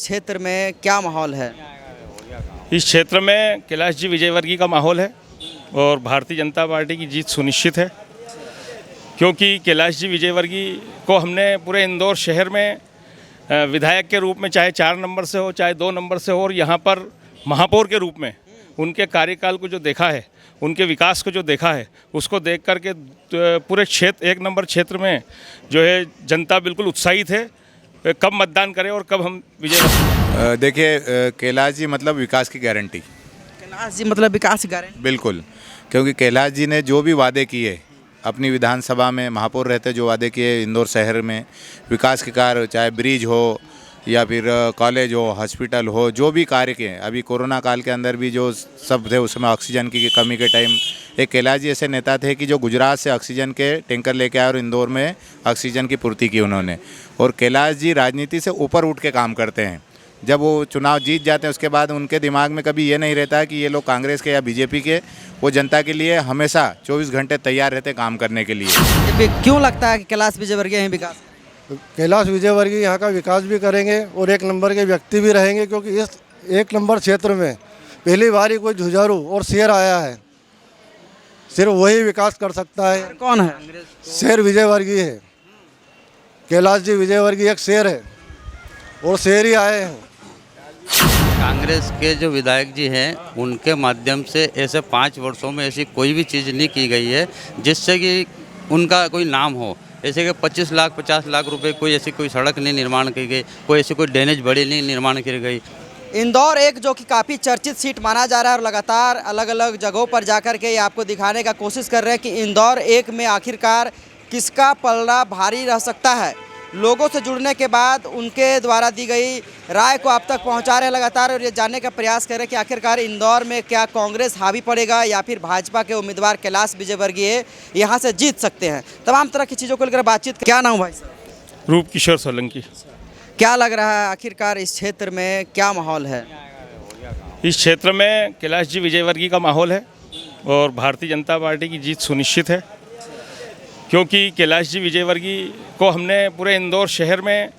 क्षेत्र में क्या माहौल है? इस क्षेत्र में कैलाश जी विजयवर्गीय का माहौल है और भारतीय जनता पार्टी की जीत सुनिश्चित है, क्योंकि कैलाश जी विजयवर्गीय को हमने पूरे इंदौर शहर में विधायक के रूप में चाहे 4 नंबर से हो चाहे 2 नंबर से हो, और यहाँ पर महापौर के रूप में उनके कार्यकाल को जो देखा है, उनके विकास को जो देखा है, उसको देख करके पूरे क्षेत्र 1 नंबर क्षेत्र में जो है जनता बिल्कुल उत्साहित है। कब मतदान करें और कब हम विजय। देखिए, कैलाश जी मतलब विकास की गारंटी। कैलाश जी मतलब विकास की गारंटी। बिल्कुल, क्योंकि कैलाश जी ने जो भी वादे किए अपनी विधानसभा में, महापौर रहते जो वादे किए इंदौर शहर में विकास के कार्य, चाहे ब्रिज हो या फिर कॉलेज हो, हॉस्पिटल हो, जो भी कार्य किए। अभी कोरोना काल के अंदर भी जो सब थे, उसमें ऑक्सीजन की कमी के टाइम एक कैलाश जी ऐसे नेता थे कि जो गुजरात से ऑक्सीजन के टैंकर लेके आए और इंदौर में ऑक्सीजन की पूर्ति की उन्होंने। और कैलाश जी राजनीति से ऊपर उठ के काम करते हैं। जब वो चुनाव जीत जाते हैं उसके बाद उनके दिमाग में कभी ये नहीं रहता कि ये लोग कांग्रेस के या बीजेपी के, वो जनता के लिए हमेशा 24 घंटे तैयार रहते काम करने के लिए। क्यों लगता है कि कैलाश विजयवर्गीय हैं विकास? कैलाश विजयवर्गीय यहाँ का विकास भी करेंगे और 1 नंबर के व्यक्ति भी रहेंगे, क्योंकि इस 1 नंबर क्षेत्र में पहली बार ही कोई जुझारू और शेर आया है। सिर्फ वही विकास कर सकता है। कौन है? शेर विजयवर्गीय है। कैलाश जी विजयवर्गीय एक शेर है और शेर ही आए हैं। कांग्रेस के जो विधायक जी हैं, उनके माध्यम से ऐसे 5 वर्षों में ऐसी कोई भी चीज़ नहीं की गई है जिससे कि उनका कोई नाम हो। ऐसे कि 25 लाख 50 लाख रुपए कोई ऐसी कोई सड़क नहीं निर्माण की गई, कोई ऐसी कोई ड्रेनेज बड़ी नहीं निर्माण की गई। इंदौर एक जो कि काफ़ी चर्चित सीट माना जा रहा है और लगातार अलग अलग जगहों पर जाकर के ये आपको दिखाने का कोशिश कर रहे हैं कि इंदौर एक में आखिरकार किसका पलड़ा भारी रह सकता है। लोगों से जुड़ने के बाद उनके द्वारा दी गई राय को आप तक पहुंचा रहे हैं लगातार, और ये जानने का प्रयास कर रहे हैं कि आखिरकार इंदौर में क्या कांग्रेस हावी पड़ेगा या फिर भाजपा के उम्मीदवार कैलाश विजयवर्गीय यहाँ से जीत सकते हैं। तमाम तरह की चीज़ों को लेकर बातचीत। क्या नाम भाई साहब? रूप किशोर सोलंकी। क्या लग रहा है आखिरकार इस क्षेत्र में क्या माहौल है? इस क्षेत्र में कैलाश जी विजयवर्गीय का माहौल है और भारतीय जनता पार्टी की जीत सुनिश्चित है, क्योंकि कैलाश जी विजयवर्गीय को हमने पूरे इंदौर शहर में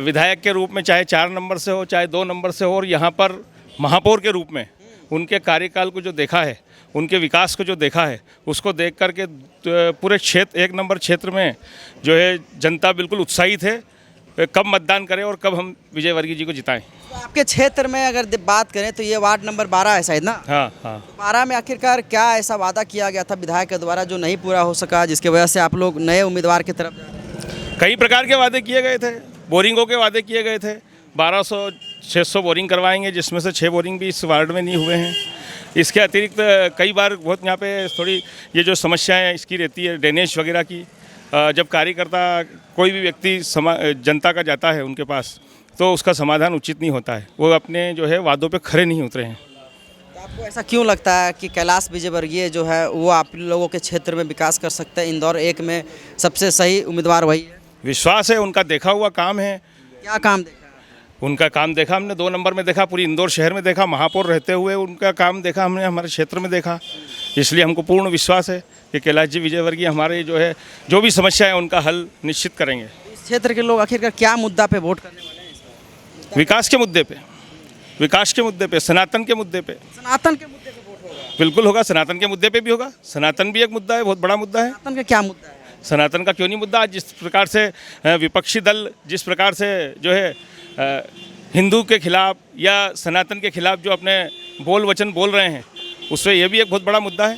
विधायक के रूप में चाहे 4 नंबर से हो चाहे 2 नंबर से हो, और यहाँ पर महापौर के रूप में उनके कार्यकाल को जो देखा है, उनके विकास को जो देखा है, उसको देख करके पूरे क्षेत्र 1 नंबर क्षेत्र में जो है जनता बिल्कुल उत्साहित है। कब मतदान करें और कब हम विजयवर्गीय जी को जिताएं। तो आपके क्षेत्र में अगर बात करें तो ये वार्ड नंबर 12 है शायद ना? हाँ हाँ। 12 में आखिरकार क्या ऐसा वादा किया गया था विधायक के द्वारा जो नहीं पूरा हो सका, जिसकी वजह से आप लोग नए उम्मीदवार की तरफ जा रहे हैं? कई प्रकार के वादे किए गए थे। बोरिंगों के वादे किए गए थे। 1200-600 बोरिंग करवाएंगे, जिसमें से 6 बोरिंग भी इस वार्ड में नहीं हुए हैं। इसके अतिरिक्त कई बार बहुत यहाँ पे थोड़ी ये जो समस्याएँ इसकी रहती है ड्रेनेज वगैरह की, जब कार्यकर्ता कोई भी व्यक्ति जनता का जाता है उनके पास, तो उसका समाधान उचित नहीं होता है। वो अपने जो है वादों पे खरे नहीं उतरे हैं। तो आपको ऐसा क्यों लगता है कि कैलाश विजयवर्गीय जो है वो आप लोगों के क्षेत्र में विकास कर सकते हैं? इंदौर एक में सबसे सही उम्मीदवार वही है। विश्वास है, उनका देखा हुआ काम है। क्या काम देखा? उनका काम देखा हमने 2 नंबर में देखा, पूरी इंदौर शहर में देखा, महापौर रहते हुए उनका काम देखा हमने, हमारे क्षेत्र में देखा। इसलिए हमको पूर्ण विश्वास है कि कैलाश जी विजयवर्गीय हमारे जो है जो भी समस्या है उनका हल निश्चित करेंगे। इस क्षेत्र के लोग आखिरकार क्या मुद्दा पे वोट करने वाले हैं? विकास के मुद्दे पे, विकास के मुद्दे पे, सनातन के मुद्दे पे। सनातन के मुद्दे पे वोट होगा? बिल्कुल होगा, सनातन के मुद्दे पे भी होगा। सनातन भी एक मुद्दा है, बहुत बड़ा मुद्दा है। सनातन का क्या मुद्दा है? सनातन का क्यों नहीं मुद्दा? आज जिस प्रकार से विपक्षी दल जिस प्रकार से जो है हिंदू के खिलाफ या सनातन के खिलाफ जो अपने बोल वचन बोल रहे हैं, उससे ये भी एक बहुत बड़ा मुद्दा है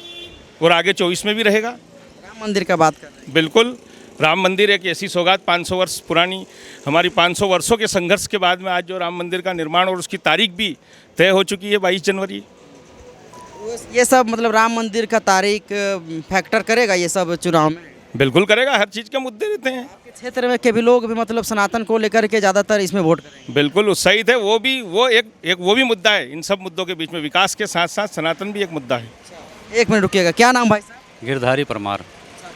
और आगे 24 में भी रहेगा। राम मंदिर का बात कर रहे हैं। बिल्कुल, राम मंदिर एक ऐसी सौगात 500 वर्ष पुरानी, हमारी 500 वर्षों के संघर्ष के बाद में आज जो राम मंदिर का निर्माण और उसकी तारीख भी तय हो चुकी है 22 जनवरी। ये सब मतलब राम मंदिर का तारीख फैक्टर करेगा ये सब चुनाव में? बिल्कुल करेगा, हर चीज़ के मुद्दे रहते हैं। आपके क्षेत्र में के भी लोग भी मतलब सनातन को लेकर के ज़्यादातर इसमें वोट करेंगे? बिल्कुल उत्साहित है। वो एक वो भी मुद्दा है। इन सब मुद्दों के बीच में विकास के साथ साथ सनातन भी एक मुद्दा है। 1 मिनट रुकिएगा। क्या नाम भाई साहब? गिरधारी परमार।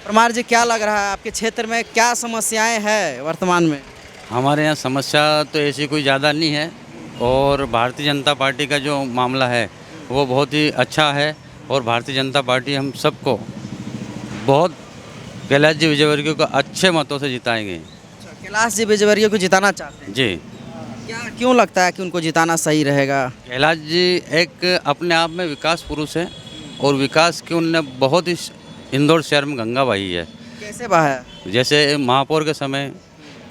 परमार जी, क्या लग रहा है आपके क्षेत्र में क्या समस्याएं हैं वर्तमान में? हमारे यहाँ समस्या तो ऐसी कोई ज़्यादा नहीं है, और भारतीय जनता पार्टी का जो मामला है वो बहुत ही अच्छा है, और भारतीय जनता पार्टी हम सबको बहुत कैलाश जी विजयवर्गीय को अच्छे मतों से जिताएंगे। कैलाश जी विजयवर्गीय को जिताना चाहते हैं जी। क्या क्यों लगता है कि उनको जिताना सही रहेगा? कैलाश जी एक अपने आप में विकास पुरुष है और विकास की उनने बहुत ही इंदौर शहर में गंगा बही है। कैसे बहाया? जैसे महापौर के समय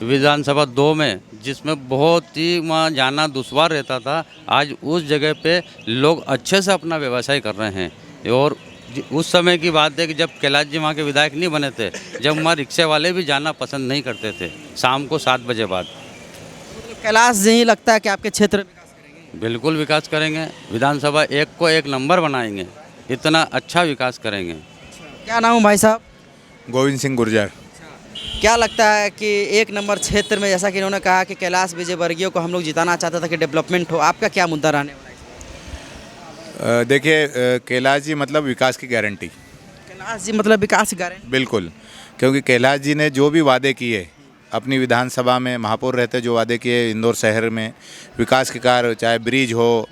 विधानसभा 2 में जिसमें बहुत ही वहाँ जाना दुश्वार रहता था, आज उस जगह पे लोग अच्छे से अपना व्यवसाय कर रहे हैं। और उस समय की बात है कि जब कैलाश जी वहाँ के विधायक नहीं बने थे, जब वहाँ रिक्शे वाले भी जाना पसंद नहीं करते थे शाम को 7 बजे बाद। कैलाश जी ही लगता है कि आपके क्षेत्र में विकास करेंगे? बिल्कुल विकास करेंगे, विधानसभा 1 को 1 नंबर बनाएंगे, इतना अच्छा विकास करेंगे। क्या नाम है भाई साहब? गोविंद सिंह गुर्जर। क्या लगता है कि 1 नंबर क्षेत्र में, जैसा कि इन्होंने कहा कि कैलाश विजयवर्गीय को हम लोग जिताना चाहते थे कि डेवलपमेंट हो, आपका क्या मुद्दा रहने वाला है? देखिए, कैलाश जी मतलब विकास की गारंटी। कैलाश जी मतलब विकास की गारंटी? बिल्कुल, क्योंकि कैलाश जी ने जो भी वादे किए अपनी विधानसभा में, महापौर रहते जो वादे किए इंदौर शहर में विकास के कार्य, चाहे ब्रिज हो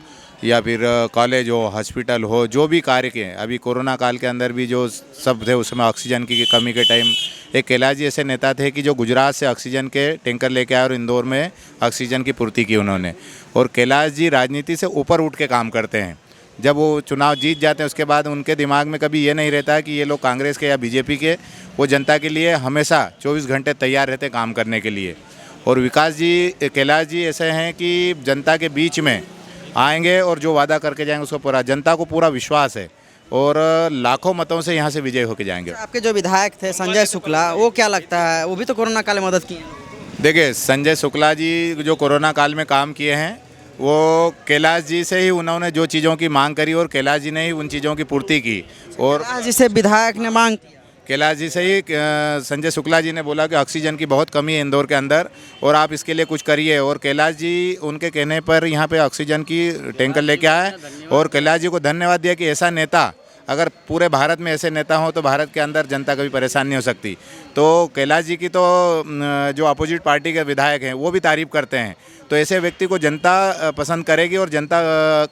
या फिर कॉलेज हो, हॉस्पिटल हो, जो भी कार्य किए। अभी कोरोना काल के अंदर भी जो सब थे उस समय ऑक्सीजन की कमी के टाइम एक कैलाश जी ऐसे नेता थे कि जो गुजरात से ऑक्सीजन के टैंकर लेके आए और इंदौर में ऑक्सीजन की पूर्ति की उन्होंने। और कैलाश जी राजनीति से ऊपर उठ के काम करते हैं। जब वो चुनाव जीत जाते हैं उसके बाद उनके दिमाग में कभी ये नहीं रहता कि ये लोग कांग्रेस के या बीजेपी के, वो जनता के लिए हमेशा 24 घंटे तैयार रहते काम करने के लिए। और विकास जी, कैलाश जी ऐसे हैं कि जनता के बीच में आएंगे और जो वादा करके जाएंगे उसको पूरा, जनता को पूरा विश्वास है और लाखों मतों से यहाँ से विजय होकर जाएंगे। आपके जो विधायक थे संजय शुक्ला, वो क्या लगता है, वो भी तो कोरोना काल में मदद की है? देखिए, संजय शुक्ला जी जो कोरोना काल में काम किए हैं वो कैलाश जी से ही उन्होंने जो चीज़ों की मांग करी और कैलाश जी ने ही उन चीज़ों की पूर्ति की। और जिसे विधायक ने मांग किया, कैलाश जी से ही संजय शुक्ला जी ने बोला कि ऑक्सीजन की बहुत कमी है इंदौर के अंदर और आप इसके लिए कुछ करिए। और कैलाश जी उनके कहने पर यहाँ पे ऑक्सीजन की टैंकर लेके आए और कैलाश जी को धन्यवाद दिया कि ऐसा नेता, अगर पूरे भारत में ऐसे नेता हों तो भारत के अंदर जनता कभी परेशान नहीं हो सकती। तो कैलाश जी की तो जो अपोजिट पार्टी के विधायक हैं वो भी तारीफ करते हैं। तो ऐसे व्यक्ति को जनता पसंद करेगी और जनता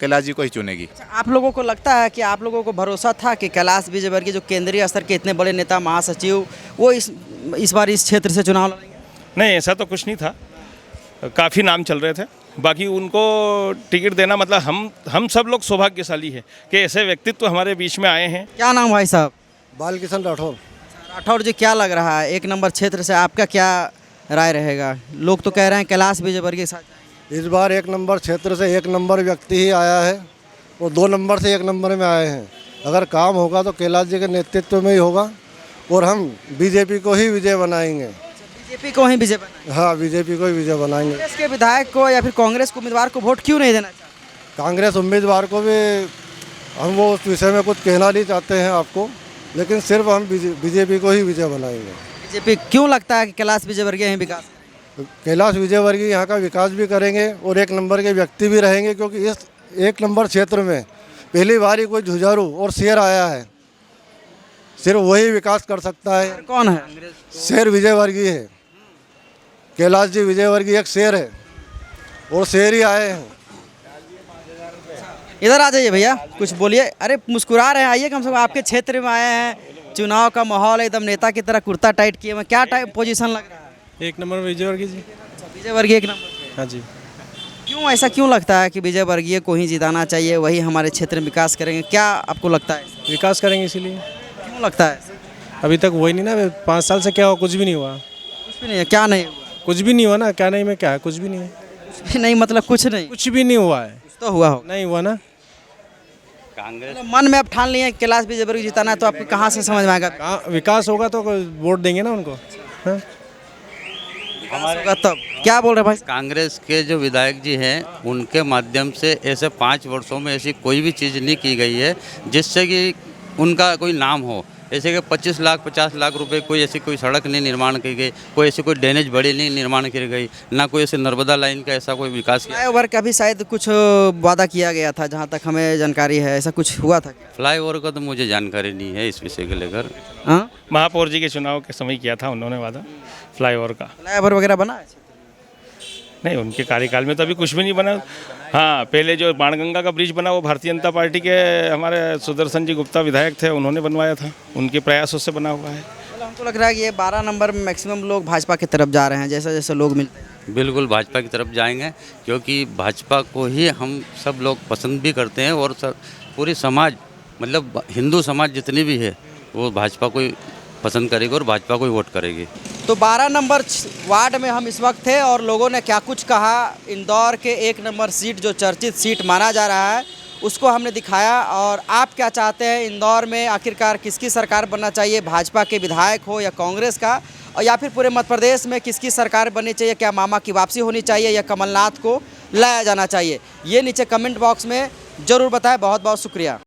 कैलाश जी को ही चुनेगी। आप लोगों को लगता है कि आप लोगों को भरोसा था कि कैलाश विजयवर्गीय जो केंद्रीय स्तर के इतने बड़े नेता, महासचिव, वो इस बार इस क्षेत्र से चुनाव लड़ेंगे? नहीं, ऐसा तो कुछ नहीं था, काफ़ी नाम चल रहे थे। बाकी उनको टिकट देना मतलब हम सब लोग सौभाग्यशाली है कि ऐसे व्यक्तित्व हमारे बीच में आए हैं। क्या नाम भाई साहब? बालकिशन राठौर। राठौर जी, क्या लग रहा है 1 नंबर क्षेत्र से आपका क्या राय रहेगा? लोग तो कह रहे हैं कैलाश विजयवर्गीय के साथ जाएंगे। इस बार 1 नंबर क्षेत्र से 1 नंबर व्यक्ति ही आया है और 2 नंबर से 1 नंबर में आए हैं। अगर काम होगा तो कैलाश जी के नेतृत्व में ही होगा और हम बीजेपी को ही विजय बनाएंगे। बीजेपी को ही विजय बनाएंगे? हाँ, बीजेपी को ही विजय बनाएंगे। कांग्रेस के विधायक को या फिर कांग्रेस के उम्मीदवार को वोट क्यों नहीं देना चाहते? कांग्रेस उम्मीदवार को भी हम वो उस विषय में कुछ कहना नहीं चाहते हैं आपको, लेकिन सिर्फ हम बीजेपी को ही विजय बनाएंगे। बीजेपी क्यों लगता है कि कैलाश विजयवर्गीय ही विकास? कैलाश विजयवर्गीय यहाँ का विकास भी करेंगे और 1 नंबर के व्यक्ति भी रहेंगे, क्योंकि इस 1 नंबर क्षेत्र में पहली बार ही कोई जुझारू और शेर आया है। सिर्फ वही विकास कर सकता है। कौन है? शेर विजयवर्गीय है। कैलाश जी विजयवर्गीय एक शेर है और शेर ही आए हैं। इधर आ जाइए भैया, कुछ बोलिए। अरे मुस्कुरा रहे हैं, आइए, कम से कम आपके क्षेत्र में आए हैं, चुनाव का माहौल है, एकदम नेता की तरह कुर्ता टाइट किए हुए, क्या टाइप पोजीशन लग रहा है? 1 नंबर विजयवर्गीय जी। विजयवर्गीय 1 नंबर? हाँ जी। क्यों, ऐसा क्यों लगता है कि विजयवर्गीय को ही जिताना चाहिए, वही हमारे क्षेत्र में विकास करेंगे? क्या आपको लगता है? विकास करेंगे इसीलिए। क्यों लगता है? अभी तक वही नहीं ना, 5 साल से क्या हुआ, कुछ भी नहीं हुआ। कुछ भी नहीं है? क्या नहीं हुआ? कुछ भी नहीं हुआ ना, क्या नहीं में क्या है, कुछ भी नहीं है। कुछ भी नहीं मतलब कुछ नहीं? कुछ भी नहीं हुआ है। कुछ तो हुआ हो? नहीं हुआ ना। कांग्रेस मन में आप ठान लिए कैलाश विजयवर्गीय जिताना है, तो आपको कहाँ से समझ में आएगा? कहाँ विकास होगा तो वोट देंगे ना उनको। हाँ? होगा तब। क्या बोल रहे भाई? कांग्रेस के जो विधायक जी हैं उनके माध्यम से ऐसे 5 वर्षों में ऐसी कोई भी चीज़ नहीं की गई है जिससे कि उनका कोई नाम हो। ऐसे कि 25 लाख 50 लाख रुपए कोई ऐसी कोई सड़क नहीं निर्माण की गई, कोई ऐसी कोई ड्रेनेज बड़ी नहीं निर्माण की गई, ना कोई ऐसे नर्मदा लाइन का ऐसा कोई विकास किया। फ्लाईओवर का भी शायद कुछ वादा किया गया था, जहाँ तक हमें जानकारी है, ऐसा कुछ हुआ था क्या? फ्लाईओवर का तो मुझे जानकारी नहीं है इस विषय को लेकर। हाँ, महापौर जी के चुनाव के समय किया था उन्होंने वादा फ्लाईओवर का। फ्लाईओवर वगैरह बना है? नहीं, उनके कार्यकाल में तो अभी कुछ भी नहीं बना। हाँ, पहले जो बाणगंगा का ब्रिज बना वो भारतीय जनता पार्टी के हमारे सुदर्शन जी गुप्ता विधायक थे, उन्होंने बनवाया था, उनके प्रयासों से बना हुआ है। हमको लग रहा है कि ये 12 नंबर में मैक्सिमम लोग भाजपा की तरफ जा रहे हैं, जैसे जैसे लोग मिलते हैं। बिल्कुल भाजपा की तरफ जाएंगे, क्योंकि भाजपा को ही हम सब लोग पसंद भी करते हैं और पूरी समाज, मतलब हिंदू समाज जितनी भी है वो भाजपा को ही पसंद करेगी और भाजपा को ही वोट करेगी। तो 12 नंबर वार्ड में हम इस वक्त थे और लोगों ने क्या कुछ कहा, इंदौर के 1 नंबर सीट जो चर्चित सीट माना जा रहा है उसको हमने दिखाया। और आप क्या चाहते हैं, इंदौर में आखिरकार किसकी सरकार बनना चाहिए, भाजपा के विधायक हो या कांग्रेस का, और या फिर पूरे मध्य प्रदेश में किसकी सरकार बननी चाहिए, क्या मामा की वापसी होनी चाहिए या कमलनाथ को लाया जाना चाहिए, ये नीचे कमेंट बॉक्स में ज़रूर बताएं। बहुत बहुत शुक्रिया।